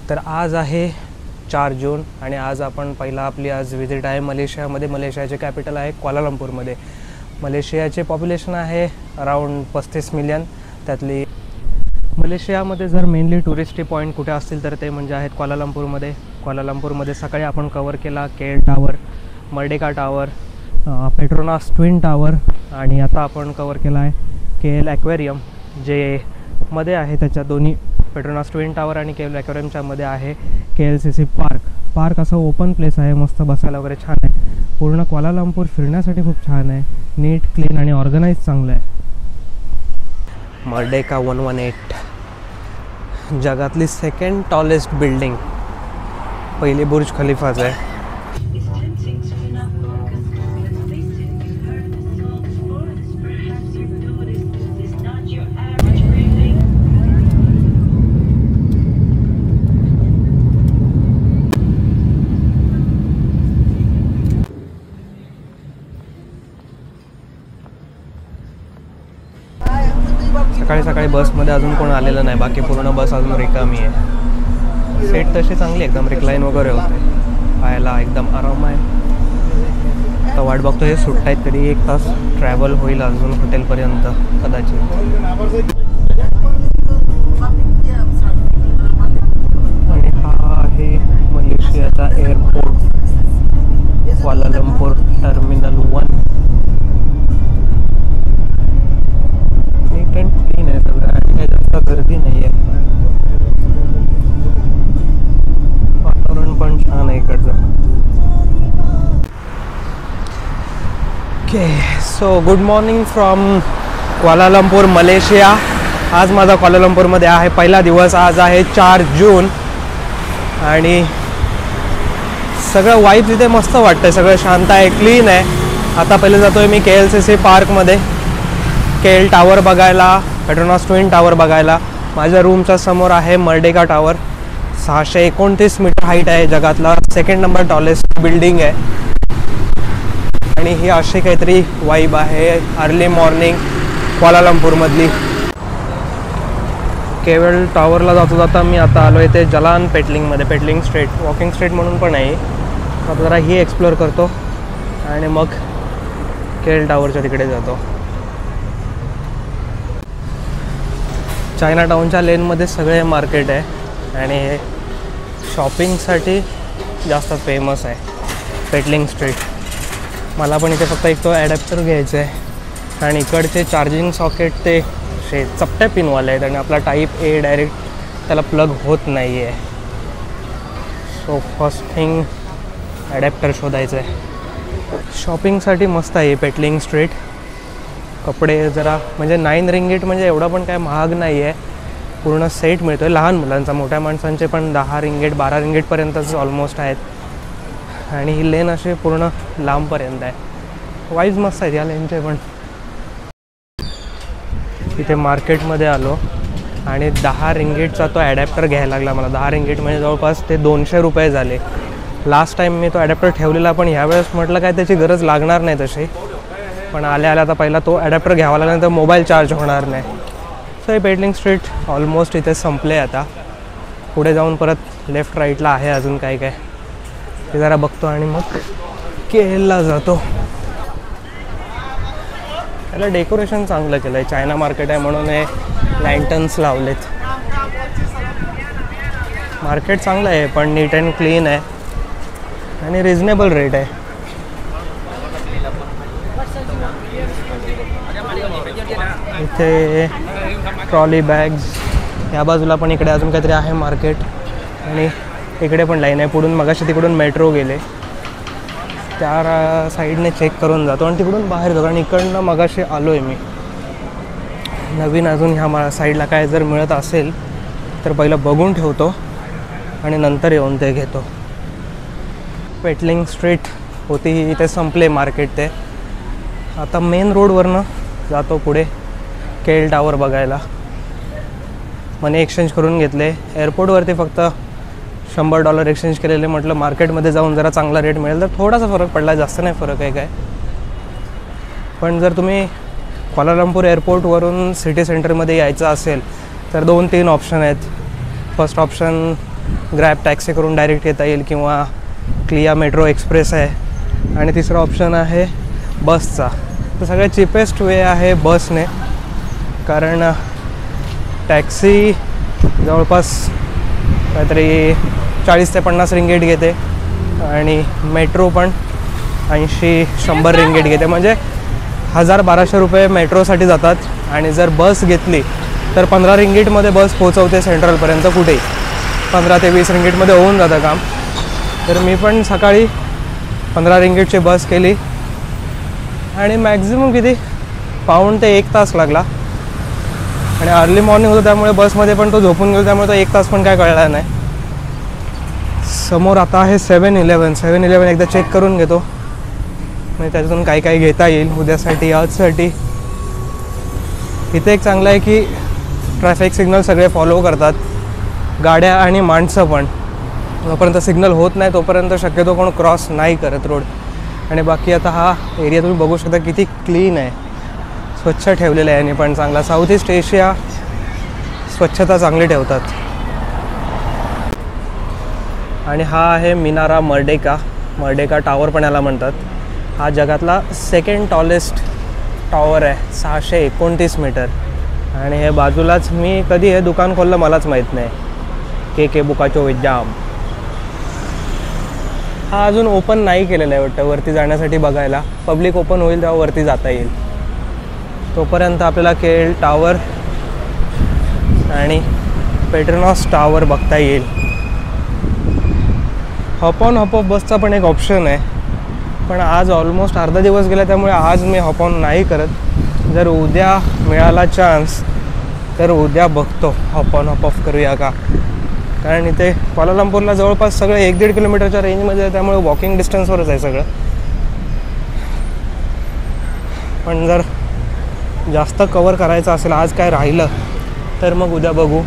तर आज आहे 4 जून आणि आज आपण आपली आज विजिट आहे मलेशियामध्ये. मलेशियाचे कॅपिटल आहे क्वालालंपूरमध्ये. मलेशियाचे पॉप्युलेशन आहे अराउंड 35 मिलियन. त्यातली मलेशियामध्ये जर मेनली टुरिस्टी पॉईंट कुठे असतील तर ते म्हणजे आहेत क्वालालंपूरमध्ये सकाळी आपण कवर केला KL tower, Merdeka tower, Petronas twin tower आणि आता आपण कवर केला आहे KL ॲक्वेरियम जे मध्ये आहे. त्याच्या दोन्ही पेट्रोनास ट्विन टावर आणि KL ॲक्वेरियमच्या मध्ये आहे KLCC पार्क असं ओपन प्लेस आहे, मस्त बसायला वगैरे छान आहे. पूर्ण क्वालालंपूर फिरण्यासाठी खूप छान आहे, नीट क्लीन आणि ऑर्गनाइज चांगलं आहे. मर्डेका 118 जगातली सेकंड टॉलेस्ट बिल्डिंग, पहिली बुर्ज खलिफाच आहे. सकाळी बसमध्ये अजून कोण आलेलं नाही, बाकी पूर्ण बस अजून रिकामी आहे. सीट तशी चांगली एकदम रिक्लाईन वगैरे होते, पाहायला एकदम आराम आहे. तर वाट बघतो हे सुट्ट आहेत, तरी 1 तास ट्रॅव्हल होईल अजून हॉटेलपर्यंत कदाचित. आणि हा आहे मलेशियाचा airport, Kuala Lumpur terminal 1. Neat and clean आहे सगळं आणि काही जास्त गर्दी नाही आहे. वातावरण पण छान आहे इकडचं. Okay, so good morning from Kuala Lumpur Malaysia. आज माझा क्वालालंपूरमध्ये आहे पहिला दिवस. आज आहे 4 जून आणि सगळं वाईब इथे मस्त वाटतं, सगळं शांत आहे, क्लीन आहे. आता पहिले जातो आहे मी KLCC पार्कमध्ये KL टावर बघायला, पेट्रोनास ट्विन टावर बघायला. माझ्या रूमच्या समोर आहे मर्डेका टावर, 629 मीटर हाईट आहे, जगातला 2nd नंबर टॉलेस्ट बिल्डिंग आहे. आणि ही अशी काहीतरी वाईब आहे अर्ली मॉर्निंग क्वालालंपूरमधली. KL टावरला जाता मी आता आलो आहे ते जलान पेटलिंगमध्ये, पेटलिंग स्ट्रीट, वॉकिंग स्ट्रीट म्हणून पण आहे. आता जरा ही एक्सप्लोअर करतो आणि मग KL टावरच्या तिकडे जातो. चायना टाऊनच्या लेनमध्ये सगळे मार्केट आहे आणि शॉपिंगसाठी जास्त फेमस आहे पेटलिंग स्ट्रीट. मला पण इथे फक्त एक तो ॲडॅप्टर घ्यायचा आहे आणि इकडचे चार्जिंग सॉकेट ते चपट्या पिनवाले आहेत आणि आपला टाईप A डायरेक्ट त्याला प्लग होत नाही आहे. सो फर्स्ट थिंग ॲडॅप्टर शोधायचं आहे. शॉपिंगसाठी मस्त आहे पेटलिंग स्ट्रीट. कपडे जरा म्हणजे 9 रिंगीट म्हणजे एवढा पण काय महाग नाही आहे, पूर्ण सेट मिळतो आहे लहान मुलांचा. मोठ्या माणसांचे पण 10 रिंगीट 12 रिंगीटपर्यंतच ऑलमोस्ट आहेत. आणि ही लेन अशी पूर्ण लांबपर्यंत आहे. वाईज मस्त आहेत या लेनचे पण. इथे मार्केटमध्ये आलो आणि 10 रिंगीटचा तो ॲडॅप्टर घ्यायला लागला मला. 10 रिंगीट म्हणजे जवळपास ते 200 रुपये झाले. लास्ट टाईम मी तो ॲडॅप्टर ठेवलेला, पण ह्यावेळेस म्हटलं काय त्याची गरज लागणार नाही तशी, पण आल्या आता पहिला तो ॲडॅप्टर घ्यावा लागल्यानंतर मोबाईल चार्ज होणार नाही. सो हे पेटलिंग स्ट्रीट ऑलमोस्ट इथे संपले. आता पुढे जाऊन परत लेफ्ट राईटला आहे अजून काय काय ते जरा बघतो आणि मग KLला जातो. त्याला डेकोरेशन चांगलं केलं आहे, चायना मार्केट आहे म्हणून हे लँटन्स लावलेत. मार्केट चांगलं आहे पण नीट अँड क्लीन आहे आणि रिजनेबल रेट आहे. इथे ट्रॉली बॅग्स, या बाजूला पण इकडे अजून काहीतरी आहे मार्केट आणि इकडे पण लाईन आहे. पुढून मगाशी तिकडून मेट्रो गेले त्या साईडने चेक करून जातो आणि तिकडून बाहेर जातो. आणि इकडनं मगाशी आलो आहे मी. नवीन अजून ह्या साईडला काय जर मिळत असेल तर पहिलं बघून ठेवतो आणि नंतर येऊन ते घेतो. पेटलिंग स्ट्रीट होती इथे संपले मार्केट ते. आता मेन रोडवरनं जातो पुढे KL टावर बघायला. मनी एक्सचेंज करून घेतले. एअरपोर्टवरती फक्त $100 एक्सचेंज केलेले. म्हटलं मार्केटमध्ये जाऊन जरा चांगला रेट मिळेल तर थोडासा फरक पडला, जास्त नाही फरक आहे काय. पण जर तुम्ही क्वालालंपूर एअरपोर्टवरून सिटी सेंटरमध्ये यायचं असेल तर 2-3 ऑप्शन आहेत. फर्स्ट ऑप्शन ग्रॅब टॅक्सी करून डायरेक्ट येता येईल किंवा क्लिया मेट्रो एक्सप्रेस आहे आणि तिसरा ऑप्शन आहे बसचा. तर सगळ्यात चीपेस्ट वे आहे बसने, कारण टॅक्सी जवळपास काहीतरी 40 ते 50 रिंगेट घेते आणि मेट्रो पण 80-100 रिंगेट घेते. म्हणजे 1000-1200 रुपये मेट्रोसाठी जातात आणि जर बस घेतली तर 15 रिंगेटमध्ये बस पोहोचवते सेंट्रलपर्यंत कुठेही. 15 ते 20 रिंगेटमध्ये होऊन जातं काम. तर मी पण सकाळी 15 रिंगेटची बस केली आणि मॅक्झिमम किती पाऊण ते 1 तास लागला. आणि अर्ली मॉर्निंग होतं त्यामुळे बसमध्ये पण तो झोपून गेलो, त्यामुळे तो 1 तास पण काय कळला नाही. समोर आता आहे 7-Eleven एकदा चेक करून घेतो, म्हणजे त्याच्यातून काय काय घेता येईल उद्यासाठी आजसाठी. इथे एक चांगलं आहे की ट्रॅफिक सिग्नल सगळे फॉलो करतात, गाड्या आणि माणसं पण. जोपर्यंत सिग्नल होत नाही तोपर्यंत शक्यतो कोण क्रॉस नाही करत रोड. आणि बाकी आता हा एरिया तुम्ही बघू शकता किती क्लीन आहे, स्वच्छ ठेवलेलं आहे. आणि पण चांगला साऊथ ईस्ट एशिया स्वच्छता चांगली ठेवतात. आणि हा आहे मिनारा मर्डेका टॉवर पण याला म्हणतात. हा जगातला सेकंड टॉलेस्ट टॉवर आहे, 629 मीटर. आणि हे बाजूलाच मी कधी हे दुकान खोललं मलाच माहीत नाही, के बुकाचो विजाम. हा अजून ओपन नाही केलेला आहे वाटतं वरती जाण्यासाठी बघायला. पब्लिक ओपन होईल तेव्हा वरती जाता येईल. तोपर्यंत आपल्याला केएल टॉवर आणि पेट्रोनॉस टॉवर बघता येईल. हॉप ऑन हॉप ऑफ बसचा पण एक ऑप्शन आहे, पण आज ऑलमोस्ट अर्धा दिवस गेला त्यामुळे आज मी हॉप ऑन नाही करत. जर उद्या मिळाला चान्स तर उद्या बघतो हॉप ऑन हॉप ऑफ करूया का. कारण इथे क्वालालंपूरला जवळपास सगळं 1-1.5 किलोमीटरच्या रेंजमध्ये आहे, त्यामुळे वॉकिंग डिस्टन्सवरच आहे सगळं. पण जर जास्त कवर करायचं असेल आज काय राहिलं तर मग उद्या बघू.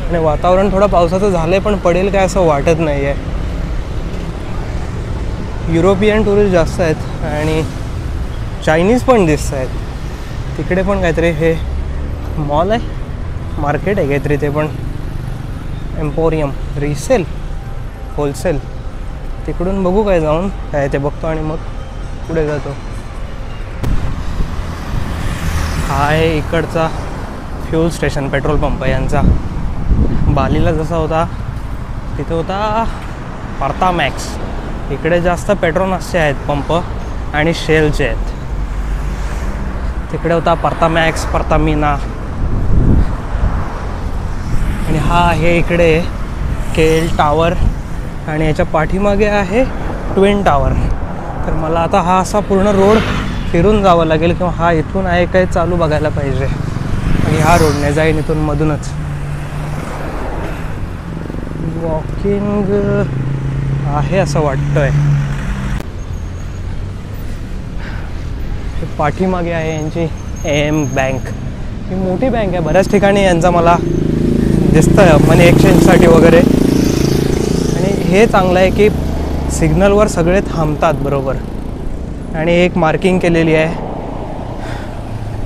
आणि वातावरण थोडं पावसाचं झालं आहे, पण पडेल काय असं वाटत नाही आहे. युरोपियन टुरिस्ट जास्त आहेत आणि चायनीज पण दिसत आहेत. तिकडे पण काहीतरी हे मॉल आहे, मार्केट आहे काहीतरी, ते पण एम्पोरियम रिसेल होलसेल. तिकडून बघू काय जाऊन काय ते बघतो आणि मग पुढे जातो. हा आहे इकडचा फ्यूल स्टेशन, पेट्रोल पंप आहे यांचा. बालीला जसा होता तिथे होता पार्थामॅक्स. इकडे जास्त पेट्रोनॉसचे आहेत पंप आणि शेलचे आहेत. तिकडे होता पार्थामॅक्स, पार्थामिना. आणि हा आहे इकडे केएल टॉवर आणि याच्या पाठीमागे आहे ट्विन टॉवर. तर मला आता हा असा पूर्ण रोड फिरून जावं लागेल किंवा हा इथून आहे काय चालू बघायला पाहिजे. आणि हा रोडने जाईन इथून मधूनच. वॉकिंग आहे असं वाटतंय. पाठीमागे आहे यांची AM बँक. ही मोठी बँक आहे, बऱ्याच ठिकाणी यांचा मला दिसतं मनी एक्सचेंजसाठी वगैरे. आणि हे चांगलं आहे की सिग्नलवर सगळे थांबतात बरोबर. आणि एक मार्किंग केलेली आहे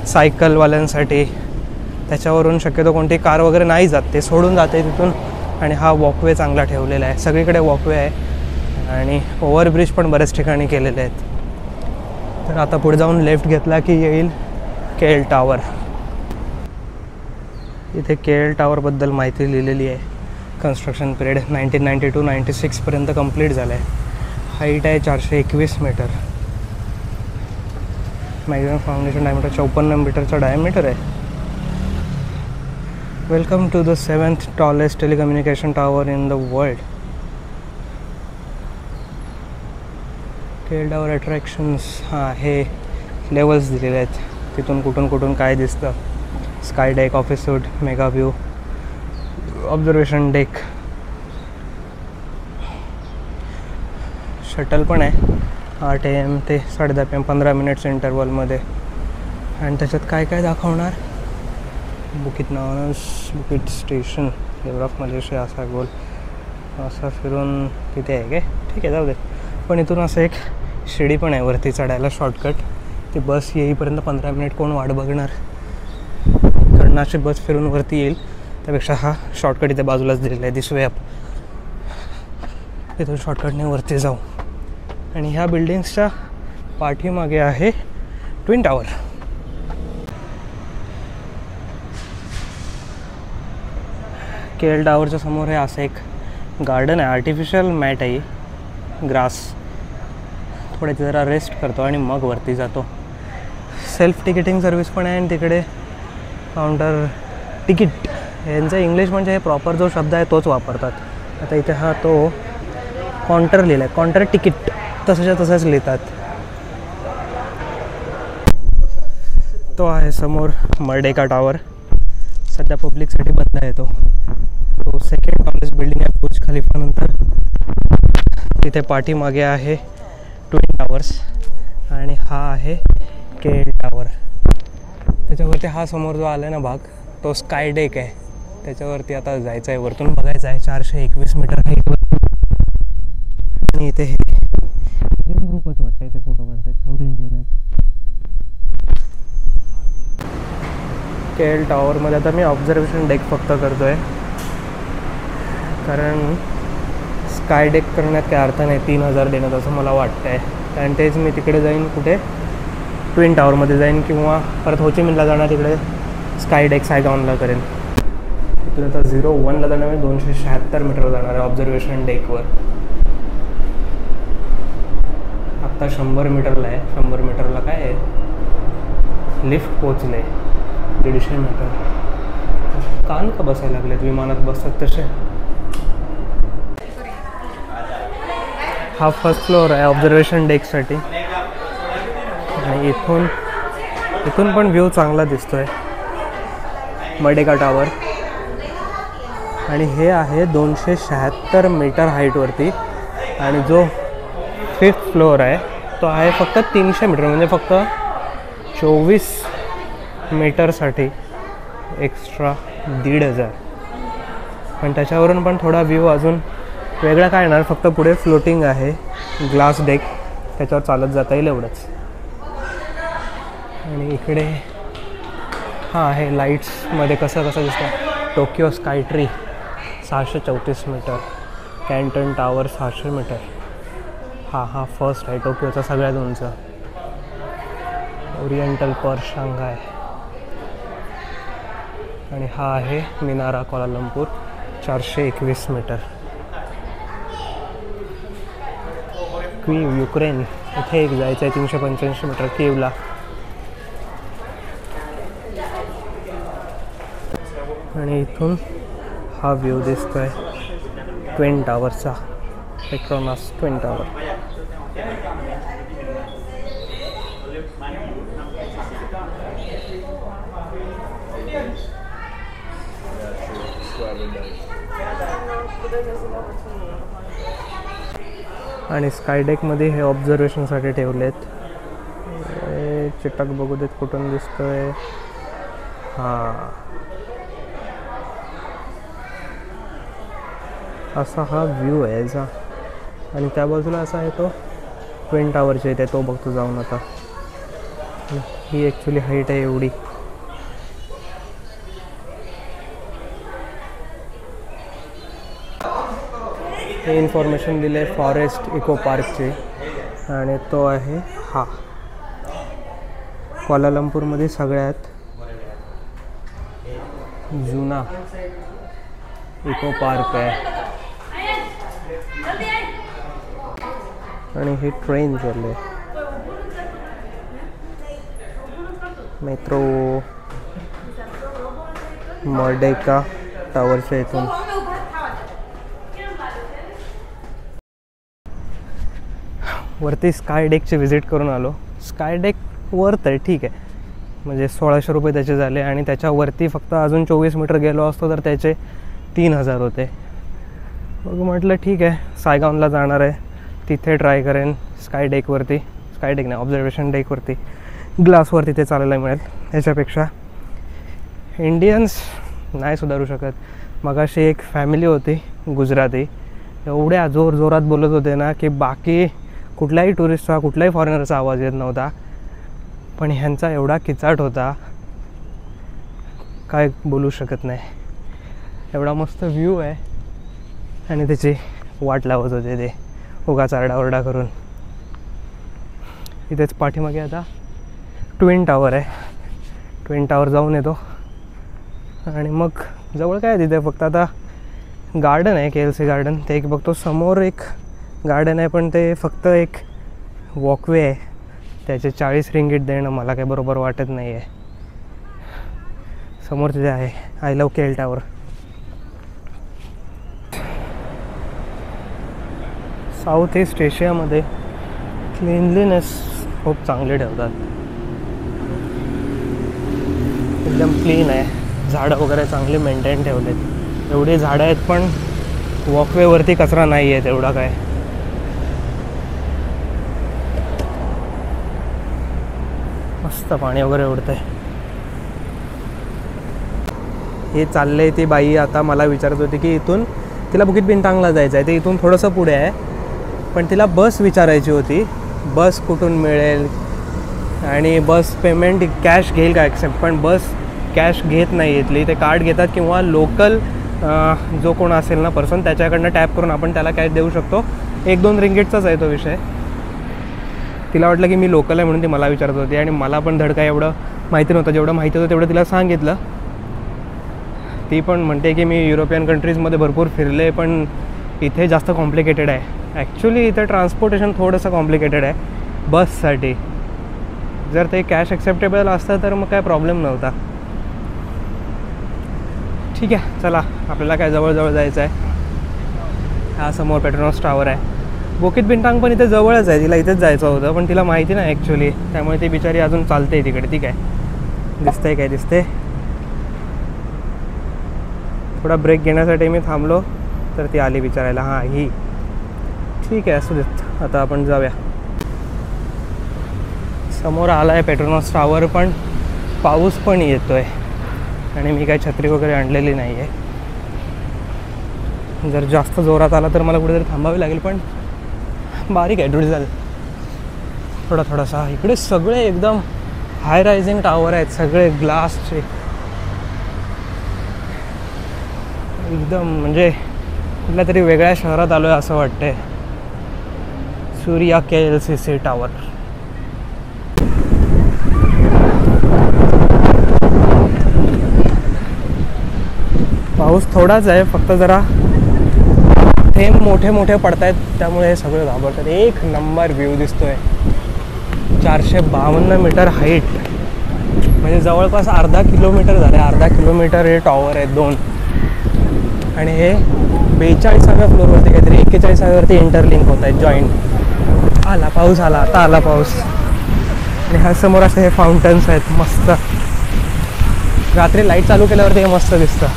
सायकलवाल्यांसाठी, त्याच्यावरून शक्यतो कोणती कार वगैरे नाही जात, ते सोडून जाते तिथून. आणि हा वॉकवे चांगला ठेवलेला आहे, सगळीकडे वॉकवे आहे आणि ओव्हरब्रिज पण बऱ्याच ठिकाणी केलेले आहेत. तर आता पुढे जाऊन लेफ्ट घेतला की येईल केएल टॉवर. इथे केएल टॉवरबद्दल माहिती लिहिलेली आहे. कन्स्ट्रक्शन पिरियड 1992-96 पर्यंत कंप्लीट झालं आहे. हाईट आहे 421 मीटर. मॅक्झिमम फाउंडेशन डायमीटर 54 मीटरचा डायमीटर आहे. Welcome to the 7th tallest telecommunication tower in the world. KL tower attractions. हां, हे लेवल्स दिलेले आहेत, तिथून कुठून कुठून काय दिसतं. Sky deck, office suite, mega view, observation deck, shuttle पण आहे 8 AM ते 10:30 PM 15 मिनिट्स इंटरवलमध्ये. आणि त्याच्यात काय काय दाखवणार. बुकिट नॉनस, बुकिट स्टेशन, फ्लेवर ऑफ मलेशिया, असा गोल असा फिरून तिथे आहे काय. ठीक आहे, जाऊ दे. पण इथून असं एक शिडी पण आहे वरती चढायला शॉर्टकट. ती बस येईपर्यंत 15 मिनिट कोण वाट बघणार. इकडनं अशी बस फिरून वरती येईल, त्यापेक्षा हा शॉर्टकट इथे बाजूलाच दिलेला आहे, दिस वे अप. इथून शॉर्टकटने वरती जाऊ. आणि ह्या बिल्डिंग्सच्या पाठीमागे आहे ट्विन टावर. KL टावरच्या समोर हे असं एक गार्डन आहे. आर्टिफिशियल मॅट आहे, ग्रास. थोडे जरा रेस्ट करतो आणि मग वरती जातो. सेल्फ तिकिटिंग सर्विस पण आहे आणि तिकडे काउंटर तिकीट. यांचं इंग्लिश म्हणजे हे प्रॉपर जो शब्द आहे तोच वापरतात. आता इथे हा तो काउंटर लिहिला आहे, काउंटर तिकीट तसंच्या तसंच लिहितात. तो आहे समोर मर्डेका टावर. सध्या पब्लिकसाठी बंद आहे तो. तो सेकंड टॉलेस्ट बिल्डिंग आहे बुर्ज खलिफानंतर. तिथे पाठीमागे आहे ट्विन टावर्स आणि हा आहे KL टावर. त्याच्यावरती हा समोर जो आला आहे ना भाग, तो स्काय डेक आहे. त्याच्यावरती आता जायचं आहे, वरतून बघायचं आहे. 421 मीटर हाईटवर. आणि इथे हे ग्रुपच वाटतं इथे फोटो काढतात, साऊथ इंडियन आहे. KL टावरमध्ये आता मी ऑब्झर्वेशन डेक फक्त करतो आहे, कारण स्काय डेक करण्यात काही अर्थ नाही 3000 देण्यात असं मला वाटतं आहे. कारण तेच मी तिकडे जाईन, कुठे ट्विन टावरमध्ये जाईन किंवा परत होचिमिनला जाणार, तिकडे स्काय डेक सायगॉनला करेन. तिथून आता 01ला जाणार, 276 मीटर जाणार आहे ऑब्झर्वेशन डेकवर. आत्ता 100 मीटरला आहे. 100 मीटरला काय आहे, लिफ्ट पोचले. 150 मीटर. कान का बसायला लागलेत, विमानात बसतात तसे. हा फर्स्ट फ्लोअर आहे ऑब्झर्वेशन डेकसाठी. आणि इथून पण व्ह्यू चांगला दिसतोय, मर्डेका टावर. आणि हे आहे 276 मीटर हाईटवरती. आणि जो 5th फ्लोअर आहे तो आहे फक्त 300 मीटर, म्हणजे फक्त 24 मीटरसाठी एक्स्ट्रा 1500. पण त्याच्यावरून पण थोडा व्ह्यू अजून वेगळा काय येणार. फक्त पुढे फ्लोटिंग आहे, ग्लास डेक, त्याच्यावर चालत जाता येईल एवढंच. आणि इकडे हा आहे लाईट्समध्ये कसं दिसतं. Tokyo Sky Tree 634 meter. Canton Tower 600 meter. हा फर्स्ट आहे टोकियोचा सगळ्यात उंच. Oriental Pearl Shanghai. आणि हा आहे मिनारा कोलालंपूर 421 मीटर. क्वीव युक्रेन, इथे एक जायचं आहे 385 मीटर कीवला. आणि इथून हा व्ह्यू दिसतोय ट्विन टावरचा, पेट्रोनास ट्विन टावर. आणि स्काय डेकमध्ये हे ऑब्झर्वेशनसाठी ठेवलेत. चिटक बघू देत कुठून दिसतोय. असा हा व्ह्यू आहे याचा. आणि त्या बाजूला असा आहे तो ट्विन टावरच्या इथे, तो बघतो जाऊन आता. ही ॲक्च्युली हाईट आहे एवढी. हे इन्फॉर्मेशन दिले फॉरेस्ट इको पार्कचे. आणि तो आहे हा कोलालंपूरमध्ये सगळ्यात जुना इको पार्क आहे. आणि हे ट्रेन चालले, मेट्रो मर्डेका टावरच्या इथून. वरती स्काय डेकचे व्हिजिट करून आलो. स्काय डेक वर्थ आहे, ठीक आहे. म्हणजे 1600 रुपये त्याचे झाले. आणि त्याच्यावरती फक्त अजून 24 मीटर गेलो असतो तर त्याचे 3000 होते. मग म्हटलं ठीक आहे, सायगॉनला जाणार आहे, तिथे ट्राय करेन स्काय डेकवरती. स्काय डेक नाही, ऑब्झर्वेशन डेकवरती ग्लासवर तिथे चालायला मिळेल. याच्यापेक्षा इंडियन्स नाही सुधारू शकत. मगाशी एक फॅमिली होती गुजराती, एवढ्या जोरात बोलत होते ना की बाकी कुठल्याही टुरिस्टचा, कुठल्याही फॉरेनरचा आवाज येत नव्हता. पण ह्यांचा एवढा किचाट होता, काय बोलू शकत नाही. एवढा मस्त व्ह्यू आहे आणि त्याची वाट लावत होते ते उगाच आरडाओरडा करून. इथेच पाठीमागे आता ट्विन टावर आहे. ट्विन टावर जाऊन येतो आणि मग जवळ काय तिथे फक्त आता गार्डन आहे, KLC गार्डन. ते एक बघतो समोर एक गार्डन आहे, पण ते फक्त एक वॉकवे आहे. त्याचे 40 रिंगीट देणं मला काही बरोबर वाटत नाही आहे. समोर तिथे आहे I love KL tower. South east एशियामध्ये क्लीनलीनेस खूप चांगले ठेवतात. एकदम क्लीन आहे. झाडं वगैरे चांगली मेंटेन ठेवलेत. एवढी झाडं आहेत पण वॉकवेवरती कचरा नाही आहे तेवढा काय. मस्त पाणी वगैरे उडतंय. हे चाललंय ती बाई आता मला विचारत होती की इथून तिला बुकित बिनतांगला जायचं आहे. ते इथून थोडंसं पुढे आहे, पण तिला बस विचारायची होती. बस कुठून मिळेल आणि बस पेमेंट कॅश घेईल का ॲक्सेप्ट. पण बस कॅश घेत नाही इथली. ते कार्ड घेतात किंवा लोकल जो कोण असेल ना पर्सन त्याच्याकडनं टॅप करून आपण त्याला कॅश देऊ शकतो. 1-2 रिंगीटचाच आहे तो विषय. तिला वाटलं की मी लोकल आहे म्हणून ती मला विचारत होती आणि मला पण धड काय एवढं माहिती नव्हतं. जेवढं माहिती होतं तेवढं तिला सांगितलं. ती पण म्हणते की मी युरोपियन कंट्रीजमध्ये भरपूर फिरले पण इथे जास्त कॉम्प्लिकेटेड आहे. ॲक्च्युली इथं ट्रान्सपोर्टेशन थोडंसं कॉम्प्लिकेटेड आहे बससाठी. जर ते कॅश ॲक्सेप्टेबल असतं तर मग काय प्रॉब्लेम नव्हता. ठीक आहे, चला आपल्याला काय जवळजवळ जायचं आहे. हा समोर पेट्रोनॉस टावर आहे. बुकित बिनतांग पण इथे जवळच आहे. तिला इथेच जायचं होतं पण तिला माहिती नाही ॲक्च्युली. त्यामुळे ती बिचारी अजून चालते तिकडे. ठीक आहे, दिसतंय काय दिसते. थोडा ब्रेक घेण्यासाठी मी थांबलो तर ती आली विचारायला. हां ही ठीक आहे, असू देत. आता आपण जाऊया. समोर आला आहे पेट्रोनॉस टावर, पण पाऊस पण येतो आहे आणि मी काही छत्री वगैरे आणलेली नाही आहे. जर जास्त जोरात आला तर मला कुठेतरी थांबावे लागेल, पण बारीक आहे ड्रिझल थोडासा. इकडे सगळे एकदम हाय रायझिंग टावर आहेत, सगळे ग्लासचे. एकदम म्हणजे कुठल्या तरी वेगळ्या शहरात आलो आहे असं वाटतंय. Surya KLCC tower. पाऊस थोडाच आहे, फक्त जरा थेंब मोठे मोठे पडत आहेत त्यामुळे सगळे घाबरतात. एक नंबर व्ह्यू दिसतोय. 452 मीटर हाईट म्हणजे जवळपास अर्धा किलोमीटर झाले. अर्धा किलोमीटर हे टॉवर आहेत 2 आणि हे 42व्या फ्लोअरवरती काहीतरी 41व्यावरती इंटरलिंक होत आहेत जॉईंट. आला पाऊस, आला आता आला पाऊस. आणि ह्या समोर असे हे फाउंटन्स आहेत मस्त. रात्री लाईट चालू केल्यावरती हे मस्त दिसतं.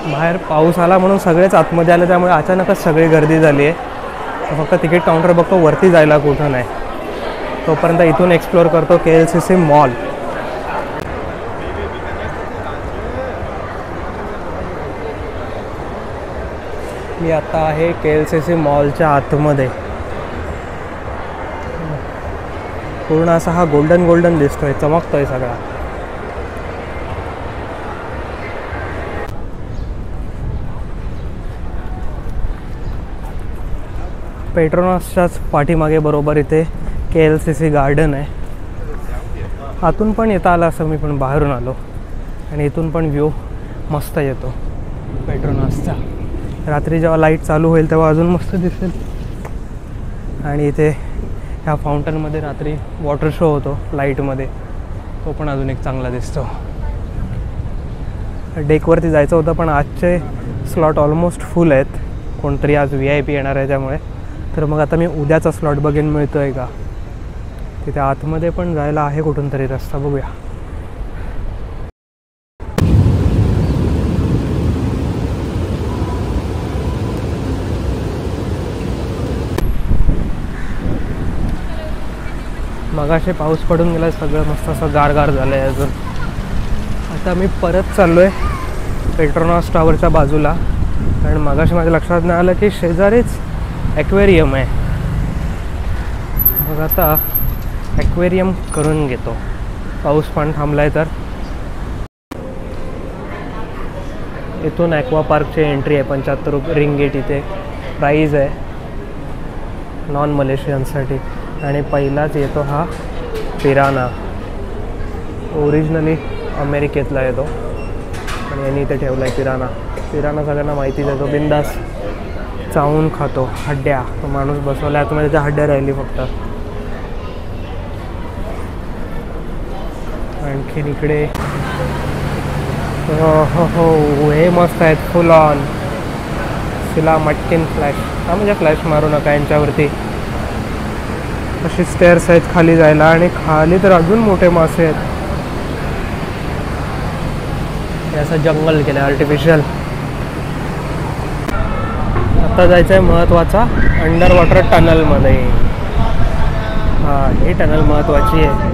बाहेर पाऊस आला म्हणून सगळेच आतमध्ये आले, त्यामुळे अचानकच सगळी गर्दी झाली आहे. फक्त तिकीट काउंटर बघतो वरती जायला कुठं नाही. तोपर्यंत इथून एक्सप्लोअर करतो KLCC मॉल. मी आता आहे KLCC मॉलच्या आतमध्ये. पूर्ण असा हा गोल्डन दिसतोय, चमकतोय सगळा. पेट्रोनॉसच्याच पाठीमागे बरोबर इथे KLCC गार्डन आहे. आतून पण येता आलं असं मी पण बाहेरून आलो आणि इथून पण व्ह्यू मस्त येतो पेट्रोनॉसचा. रात्री जेव्हा लाईट चालू होईल तेव्हा अजून मस्त दिसेल. आणि इथे ह्या फाउंटनमध्ये रात्री वॉटर शो होतो लाईटमध्ये, तो पण अजून एक चांगला दिसतो. डेकवरती जायचं होतं पण आजचे स्लॉट ऑलमोस्ट फुल आहेत. कोणतरी आज VIP येणार आहे त्यामुळे. तर मग आता मी उद्याचा स्लॉट बघेन मिळतो आहे का. तिथे आतमध्ये पण जायला आहे कुठून तरी रस्ता, बघूया. मगाशी पाऊस पडून गेला, सगळं मस्त असं गारगार झालं आहे. अजून आता मी परत चाललो आहे पेट्रोनॉस टावरच्या बाजूला, कारण मगाशी माझ्या लक्षात नाही आलं की शेजारीच ॲक्वेरियम आहे. मग आता ॲक्वेरियम करून घेतो. पाऊस पण थांबला आहे तर. इथून ॲक्वा पार्कची एंट्री आहे 75 रिंगीट इथे प्राईज आहे नॉन मलेशियनसाठी. आणि पहिलाच येतो हा पिराना, ओरिजिनली अमेरिकेतला येतो आणि यांनी इथे ठेवला आहे पिराना. पिराना सगळ्यांना माहितीच आहे, तो बिंदास चावून खातो. हड्ड्या, तो माणूस बसवला आतमध्ये, त्या हड्ड्या राहिली फक्त. आणखीन इकडे हो हे मस्त आहेत, फुल ऑन सिला मटकिन फ्लॅश. हा म्हणजे फ्लॅश मारू नका यांच्यावरती. अशी स्टेअर्स आहेत खाली जायला आणि खाली तर अजून मोठे मासे आहेत. हे असं जंगल केलं आर्टिफिशियल. आता जायचं आहे महत्त्वाचा अंडर वॉटर टनलमध्ये. हां, ही टनल महत्त्वाची आहे.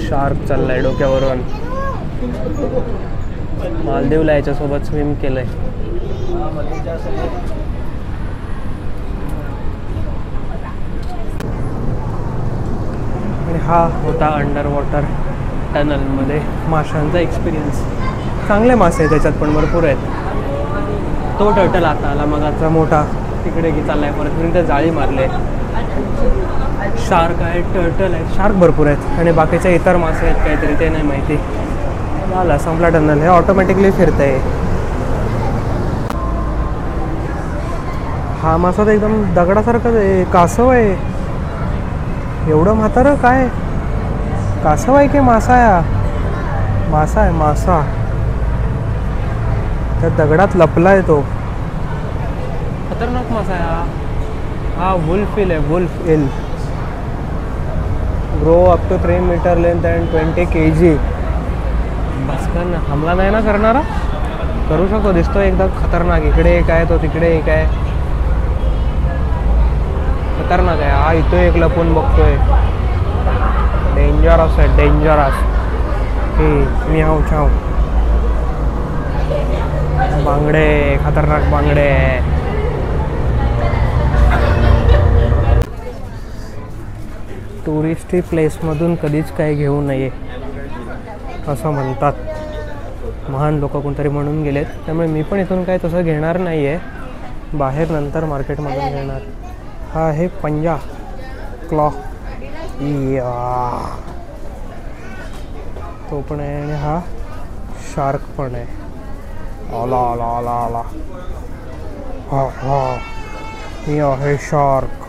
शार्क चाललाय डोक्यावरून. मालदीवला याच्यासोबत स्विम केलंय. आणि हा होता अंडर वॉटर टनलमध्ये माशांचा एक्सपिरियन्स. चांगले मासे आहेत त्याच्यात, पण भरपूर आहेत. तो टर्टल आता आला मगाचा मोठा, तिकडे की चाललाय परत. मी ते जाळी मारले. शार्क आहे, टर्टल आहेत, शार्क भरपूर आहेत आणि बाकीचे इतर मासे आहेत काहीतरी, ते नाही माहिती. झाला, संपला टनल. हे ऑटोमॅटिकली फिरतंय. हा मासा तर एकदम दगडासारखंच आहे. कासव आहे, एवढं म्हातारं. काय कासव आहे की मासा आहे? मासा आहे, मासा. त्या दगडात लपलाय तो. खतरनाक मासा आहे हा. वुल्फ एल आहे, wolf eel. Grow up to 3 metre length and 20 kg. बस कर ना, हमला नाही ना करणारा? करू शकतो. दिसतो एकदम खतरनाक. इकडे एक आहे, तो तिकडे एक आहे. खतरनाक आहे हा. इथं एक लपून बघतोय. डेंजरस आहे, डेंजरस. हे मियाव छाव. बांगडे, खतरनाक बांगडे. टुरिस्टी प्लेसमधून कधीच काही घेऊ नये असं म्हणतात. महान लोक कोणतरी म्हणून गेलेत. त्यामुळे मी पण इथून काय तसं घेणार नाही आहे. बाहेर नंतर मार्केटमधून घेणार. हा आहे पंजा क्लॉ. तो पण आहे आणि हा शार्क पण आहे. आला आला आला आला. हा हा, मी आहे शार्क.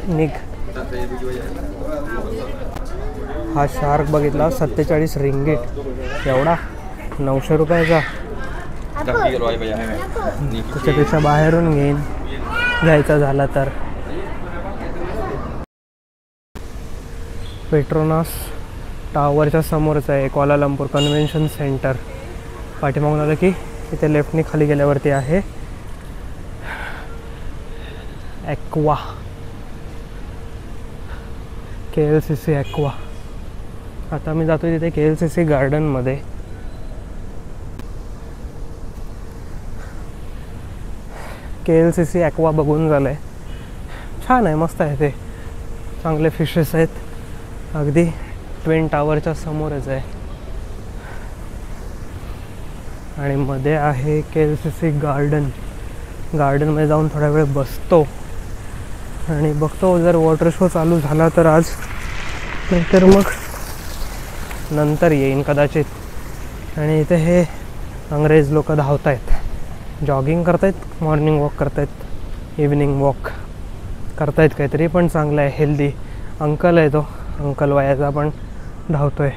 निघ. हा शार्क बघितला 47 रिंगीट. एवढा 900 रुपयाचा. त्याच्यापेक्षा बाहेरून घेईन घ्यायचा झाला तर. पेट्रोनास टावरच्या समोरच आहे क्वालालंपूर कन्व्हेन्शन सेंटर. पाठीमागून आलं की इथे लेफ्टने खाली गेल्यावरती आहे ॲक्वा, KLCC ॲक्वा. आता मी जातो तिथे KLCC गार्डनमध्ये. KLCC ॲक्वा बघून झालं आहे. छान आहे, मस्त आहे. ते चांगले फिशेस आहेत. अगदी ट्विन टावरच्या समोरच आहे. आणि मध्ये आहे KLCC गार्डन. गार्डनमध्ये जाऊन थोडा वेळ बसतो आणि बघतो जर वॉटर शो चालू झाला तर आज, नाहीतर मग नंतर येईन कदाचित. आणि इथे हे अंग्रेज लोक धावत आहेत, जॉगिंग करतायत, मॉर्निंग वॉक करतायत, इव्हिनिंग वॉक करतायत काहीतरी. पण चांगलं आहे, हेल्दी. अंकल आहे तो, अंकल वयाचा पण धावतोय.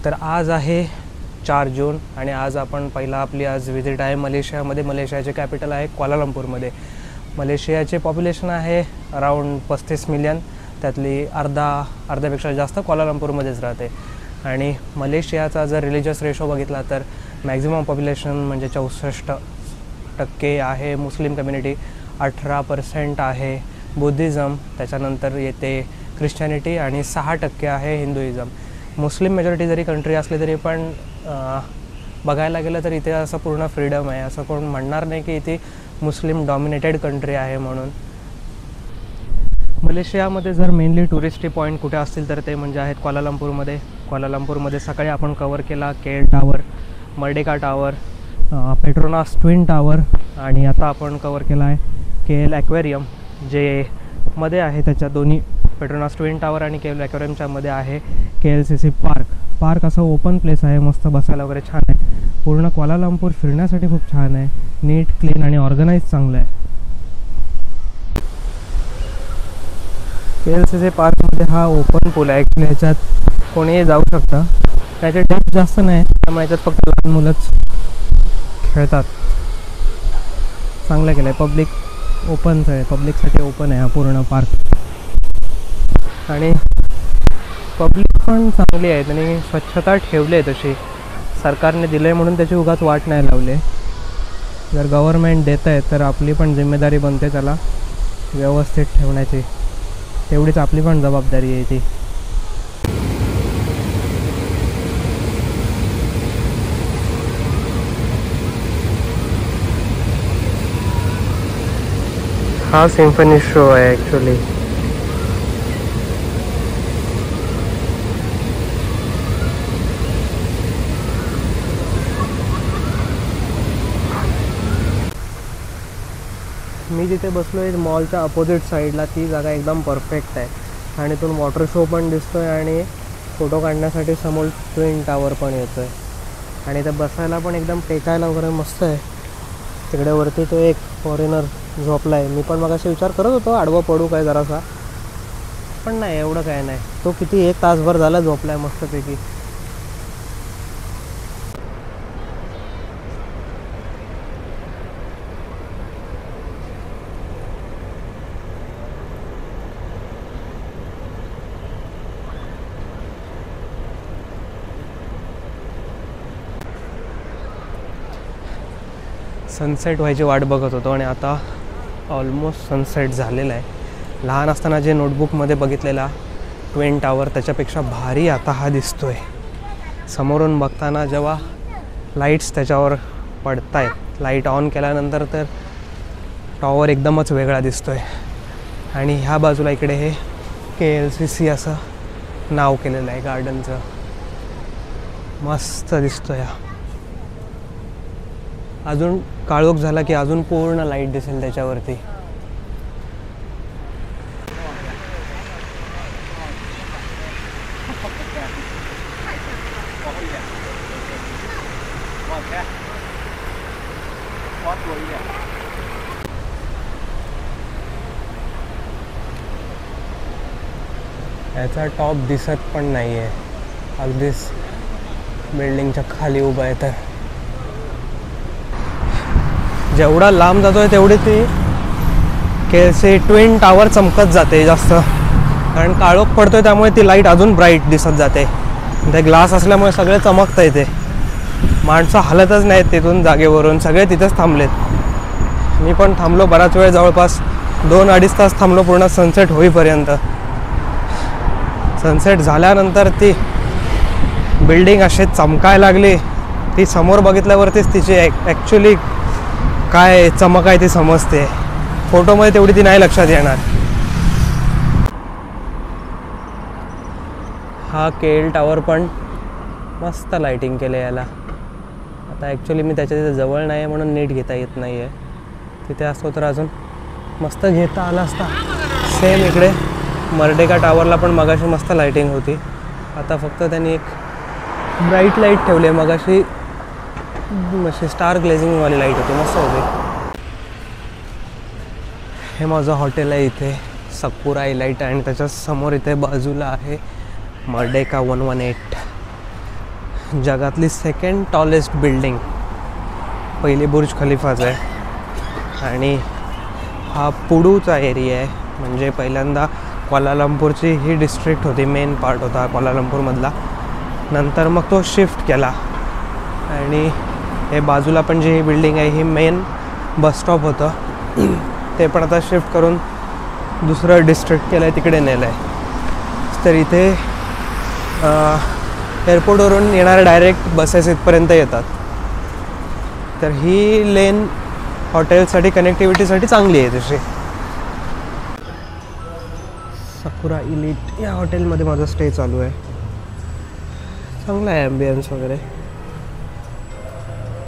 तर आज आहे 4 जून आणि आज आपण पहिला आपली आज व्हिजिट आहे मलेशियामध्ये. मलेशियाचे कॅपिटल आहे क्वालालंपूरमध्ये. मलेशियाचे पॉप्युलेशन आहे अराऊंड 35 मिलियन. त्यातली अर्ध्यापेक्षा जास्त क्वालालंपूरमध्येच राहते. आणि मलेशियाचा जर रिलिजियस रेशो बघितला तर मॅक्झिमम पॉप्युलेशन म्हणजे 64% आहे मुस्लिम कम्युनिटी, 18% आहे बुद्धिझम, त्याच्यानंतर येते ख्रिश्चॅनिटी आणि 6% आहे हिंदुइझम. मुस्लिम मेजॉरिटी जरी कंट्री असली तरी पण बघायला गेलं तर इथे असं पूर्ण फ्रीडम आहे, असं कोण म्हणणार नाही की इथे मुस्लिम डॉमिनेटेड कंट्री आहे म्हणून. मलेशियामध्ये जर मेनली टुरिस्टी पॉईंट कुठे असतील तर ते म्हणजे आहेत क्वालालंपूरमध्ये. क्वालालंपूरमध्ये सकाळी आपण कवर केला KL tower, Merdeka tower, Petronas twin tower आणि आता आपण कवर केला आहे KL ॲक्वेरियम जे मध्ये आहे. त्याच्या दोन्ही पेट्रोनास ट्विन टावर आणि KL ॲक्वेरियमच्या मध्ये आहे KLCC पार्क. असं ओपन प्लेस आहे, मस्त बसायला वगैरे छान आहे. पूर्ण क्वालालंपूर फिरण्यासाठी खूप छान आहे, नीट क्लीन आणि ऑर्गनाईज चांगलं आहे. KLCC पार्कमध्ये हा ओपन पूल आहे ॲक्च्युली, ह्याच्यात कोणीही जाऊ शकतं. त्याचे डेप्थ जास्त नाही त्यामुळे ह्याच्यात फक्त लहान मुलंच खेळतात. चांगलं केलं आहे, पब्लिक ओपनच आहे, पब्लिकसाठी ओपन आहे हा पूर्ण पार्क. आणि पब्लिक पण चांगली आहे, त्यांनी स्वच्छता ठेवली आहे तशी, सरकारने दिलं आहे म्हणून त्याची उगाच वाट नाही लावली. जर गव्हर्नमेंट देत आहे तर आपली पण जिम्मेदारी बनते त्याला व्यवस्थित ठेवण्याची, तेवढीच आपली पण जबाबदारी आहे ती. हा सिम्फनी शो आहे ॲक्च्युली. मी जिथे बसलो आहे मॉलच्या अपोजिट साईडला, ती जागा एकदम परफेक्ट आहे आणि इथून वॉटर शो पण दिसतो आहे आणि फोटो काढण्यासाठी समोर ट्विन टावर पण येतो आहे आणि इथे बसायला पण एकदम टेकायला वगैरे मस्त आहे. तिकडे वरती तो एक फॉरेनर झोपला आहे. मी पण मगाशी विचार करत होतो आडवा पडू काय जरासा, पण नाही एवढं काय नाही. तो किती 1 तासभर झाला झोपला आहे मस्तपैकी. सनसेट व्हायची वाट बघत होतो आणि आता ऑलमोस्ट सनसेट झालेला आहे. लहान असताना जे नोटबुकमध्ये बघितलेला ट्विन टावर त्याच्यापेक्षा भारी आता हा दिसतो आहे. समोरून बघताना जेव्हा लाईट्स त्याच्यावर पडत आहेत, लाईट ऑन केल्यानंतर तर टॉवर एकदमच वेगळा दिसतो आहे. आणि ह्या बाजूला इकडे हे KLCC असं नाव केलेलं आहे गार्डनचं, मस्त दिसतो आहे. अजून काळोख झाला की अजून पूर्ण लाईट दिसेल त्याच्यावरती. याचा टॉप दिसत पण नाही आहे, अगदीच बिल्डिंगच्या खाली उभा आहे. तर जेवढा लांब जातोय तेवढी ती KLCC ट्विन टावर चमकत जाते जास्त, कारण काळोख पडतोय त्यामुळे ती लाईट अजून ब्राईट दिसत जाते. ते ग्लास असल्यामुळे सगळे चमकतं इथे. माणसं हलतच नाहीत तिथून जागेवरून, सगळे तिथेच थांबलेत. मी पण थांबलो बराच वेळ, जवळपास 2-2.5 तास थांबलो पूर्ण सनसेट होईपर्यंत. सनसेट झाल्यानंतर ती बिल्डिंग अशी चमकायला लागली, ती समोर बघितल्यावरतीच तिची ॲक्च्युली काय चमक आहे ती समजते. फोटोमध्ये तेवढी ती नाही लक्षात येणार. हा KL टावर पण मस्त लाईटिंग केलं याला. आता ॲक्च्युली मी त्याच्या तिथे जवळ नाही आहे म्हणून नीट घेता येत नाही आहे. तिथे असतो तर अजून मस्त घेता आला असता. सेम इकडे मर्डेका टावरला पण मगाशी मस्त लाईटिंग होती. आता फक्त त्यांनी एक ब्राईट लाईट ठेवली आहे, मगाशी अशी स्टार ग्लेझिंगवाली लाईट होती, मस्त होती. हे माझं हॉटेल आहे इथे सकुरा इलाइट आणि त्याच्या समोर इथे बाजूला आहे मर्डेका 118, जगातली 2nd टॉलेस्ट बिल्डिंग. पहिली बुर्ज खलिफाच आहे आणि हा पुडूचा एरिया आहे. म्हणजे पहिल्यांदा क्वालालंपूरची ही डिस्ट्रिक्ट होती, मेन पार्ट होता क्वालालंपूरमधला. नंतर मग तो शिफ्ट केला आणि हे बाजूला पण जी ही बिल्डिंग आहे ही मेन बस स्टॉप होतं, ते पण आता शिफ्ट करून दुसरं डिस्ट्रिक्ट केलं आहे, तिकडे नेलं आहे. तर इथे एअरपोर्टवरून येणाऱ्या डायरेक्ट बसेस इथपर्यंत येतात तर ही लेन हॉटेलसाठी कनेक्टिव्हिटीसाठी चांगली आहे तशी. सकुरा इलिट या हॉटेलमध्ये माझा स्टे चालू आहे. चांगला आहे ॲम्बियन्स वगैरे.